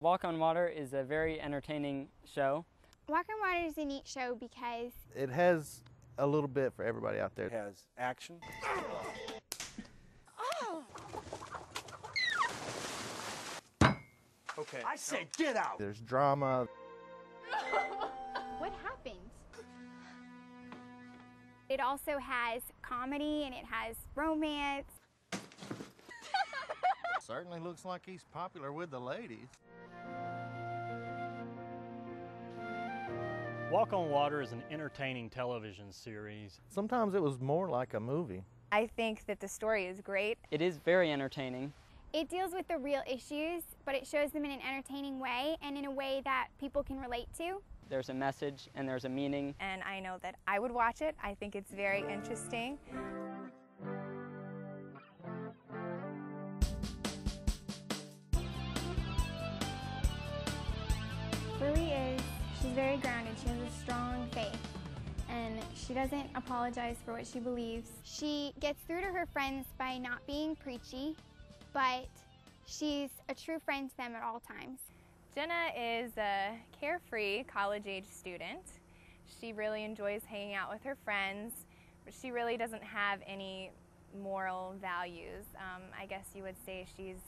Walk on Water is a very entertaining show. Walk on Water is a neat show because it has a little bit for everybody out there. It has action. oh, Okay. I said get out! There's drama. what happens? It also has comedy and it has romance. Certainly looks like he's popular with the ladies. Walk on Water is an entertaining television series. Sometimes it was more like a movie. I think that the story is great. It is very entertaining. It deals with the real issues, but it shows them in an entertaining way and in a way that people can relate to. There's a message and there's a meaning. And I know that I would watch it. I think it's very interesting. Lily she's very grounded. She has a strong faith. And she doesn't apologize for what she believes. She gets through to her friends by not being preachy, but she's a true friend to them at all times. Jenna is a carefree college-age student. She really enjoys hanging out with her friends, but she really doesn't have any moral values. I guess you would say she's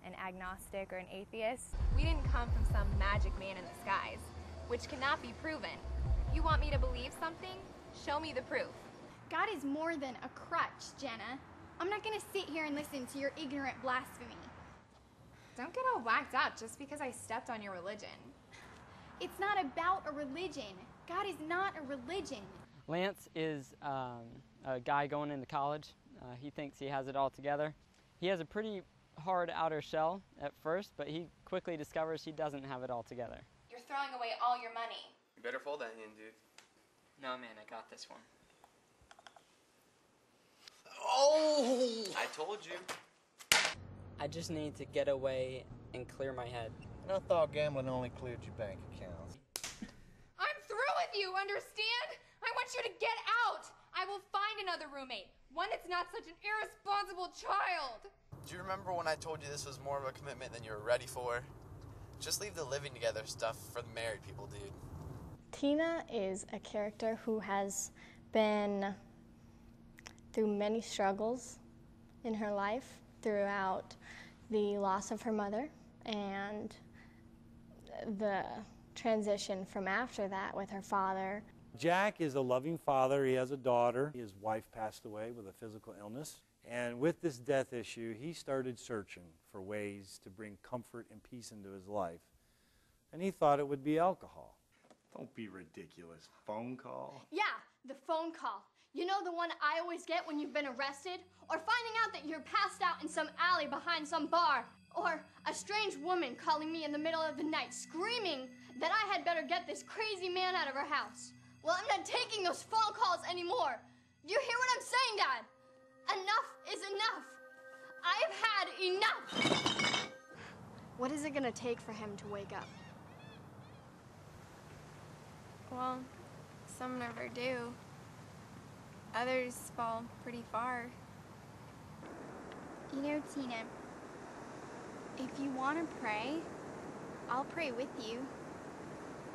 an agnostic or an atheist. We didn't come from some magic man in the skies, which cannot be proven. You want me to believe something? Show me the proof. God is more than a crutch, Jenna. I'm not going to sit here and listen to your ignorant blasphemy. Don't get all whacked out just because I stepped on your religion. It's not about a religion. God is not a religion. Lance is a guy going into college. He thinks he has it all together. He has a pretty hard outer shell at first, but he quickly discovers he doesn't have it all together. You're throwing away all your money. You better fold that in, dude. No, man, I got this one. Oh! I told you. I just need to get away and clear my head. And I thought gambling only cleared your bank accounts. I'm through with you, understand? I want you to get out. I will find another roommate, one that's not such an irresponsible child. Do you remember when I told you this was more of a commitment than you were ready for? Just leave the living together stuff for the married people, dude. Tina is a character who has been through many struggles in her life throughout the loss of her mother and the transition from after that with her father. Jack is a loving father. He has a daughter. His wife passed away with a physical illness. And with this death issue, he started searching for ways to bring comfort and peace into his life. And he thought it would be alcohol. Don't be ridiculous. Phone call? Yeah, the phone call. You know, the one I always get when you've been arrested? Or finding out that you're passed out in some alley behind some bar. Or a strange woman calling me in the middle of the night screaming that I had better get this crazy man out of her house. Well, I'm not taking those phone calls anymore. Do you hear what I'm saying, Dad? Enough is enough. I have had enough. What is it going to take for him to wake up? Well, some never do. Others fall pretty far. You know, Tina, if you want to pray, I'll pray with you.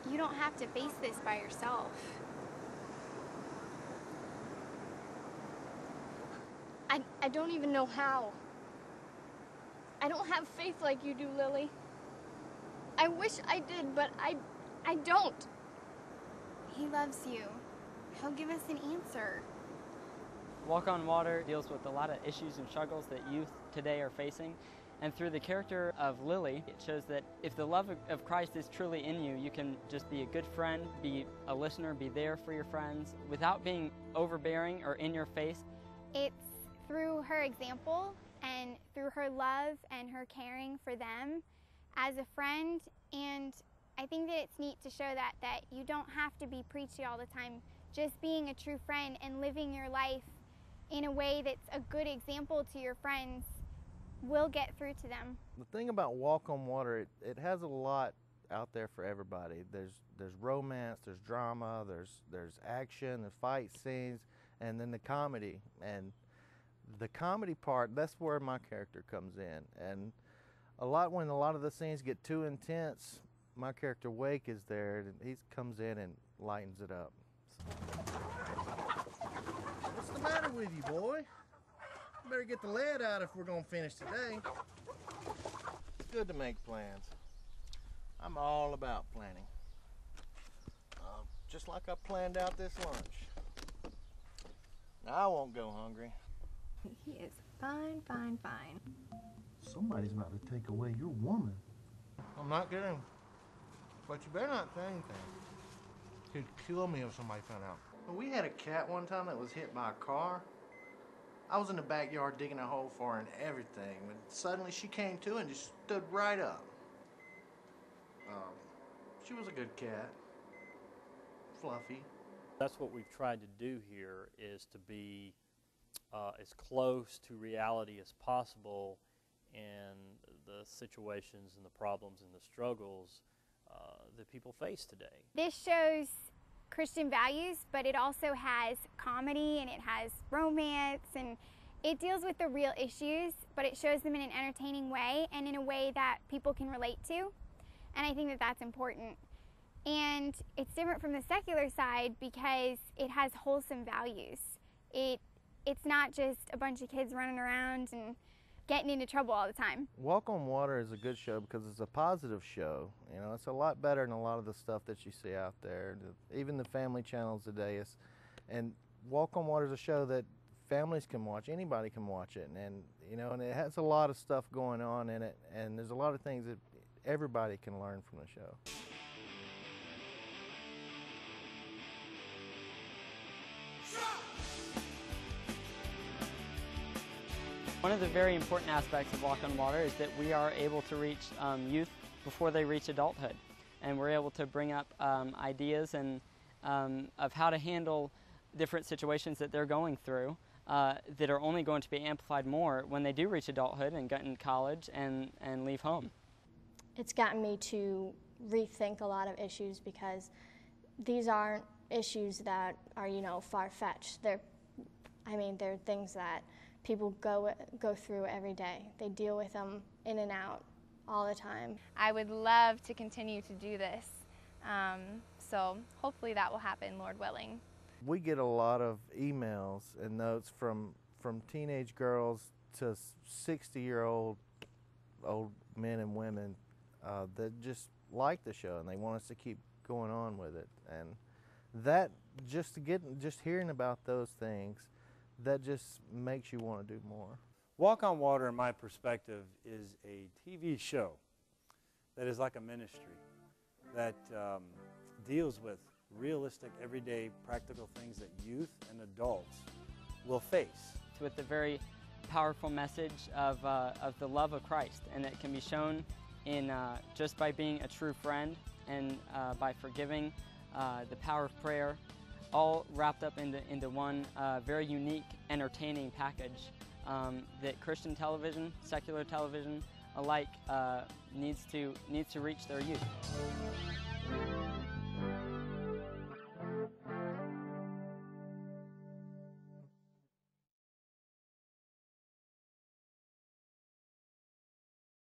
You don't have to face this by yourself. I don't even know how. I don't have faith like you do, Lily. I wish I did, but I don't. He loves you. He'll give us an answer. Walk on Water deals with a lot of issues and struggles that youth today are facing. And through the character of Lily, it shows that if the love of Christ is truly in you, you can just be a good friend, be a listener, be there for your friends, without being overbearing or in your face. It's through her example and through her love and her caring for them as a friend. And I think that it's neat to show that you don't have to be preachy all the time. Just being a true friend and living your life in a way that's a good example to your friends will get through to them. The thing about Walk on Water, it has a lot out there for everybody. There's romance, there's drama, there's action, the fight scenes, and then the comedy. And the comedy part, that's where my character comes in. And When a lot of the scenes get too intense, my character Wake is there, and he comes in and lightens it up. What's the matter with you, boy? You better get the lead out if we're gonna finish today. It's good to make plans. I'm all about planning. Just like I planned out this lunch. Now, I won't go hungry. He is fine, fine, fine. Somebody's about to take away your woman. I'm not kidding. But you better not say anything. He'd kill me if somebody found out. Well, we had a cat one time that was hit by a car. I was in the backyard digging a hole for her and everything, when suddenly she came to and just stood right up. She was a good cat. Fluffy. That's what we've tried to do here, is to be as close to reality as possible in the situations and the problems and the struggles that people face today. This shows Christian values, but it also has comedy and it has romance, and it deals with the real issues, but it shows them in an entertaining way and in a way that people can relate to. And I think that that's important. And it's different from the secular side because it has wholesome values. It's not just a bunch of kids running around and getting into trouble all the time. Walk on Water is a good show because it's a positive show. You know, it's a lot better than a lot of the stuff that you see out there. Even the family channels today and Walk on Water is a show that families can watch. Anybody can watch it, and you know, and it has a lot of stuff going on in it, and there's a lot of things that everybody can learn from the show. One of the very important aspects of Walk on Water is that we are able to reach youth before they reach adulthood. And we're able to bring up ideas and of how to handle different situations that they're going through that are only going to be amplified more when they do reach adulthood and get in college and leave home. It's gotten me to rethink a lot of issues because these aren't issues that are, you know, far-fetched. They're things that people go through every day. They deal with them in and out all the time. I would love to continue to do this, so hopefully that will happen, Lord willing. We get a lot of emails and notes from teenage girls to 60-year-old old men and women that just like the show and they want us to keep going on with it. And that just hearing about those things, that just makes you want to do more. Walk on Water, in my perspective, is a TV show that is like a ministry that deals with realistic, everyday, practical things that youth and adults will face. With the very powerful message of the love of Christ, and it can be shown in just by being a true friend and by forgiving, the power of prayer, all wrapped up into one very unique, entertaining package that Christian television, secular television alike needs to reach their youth.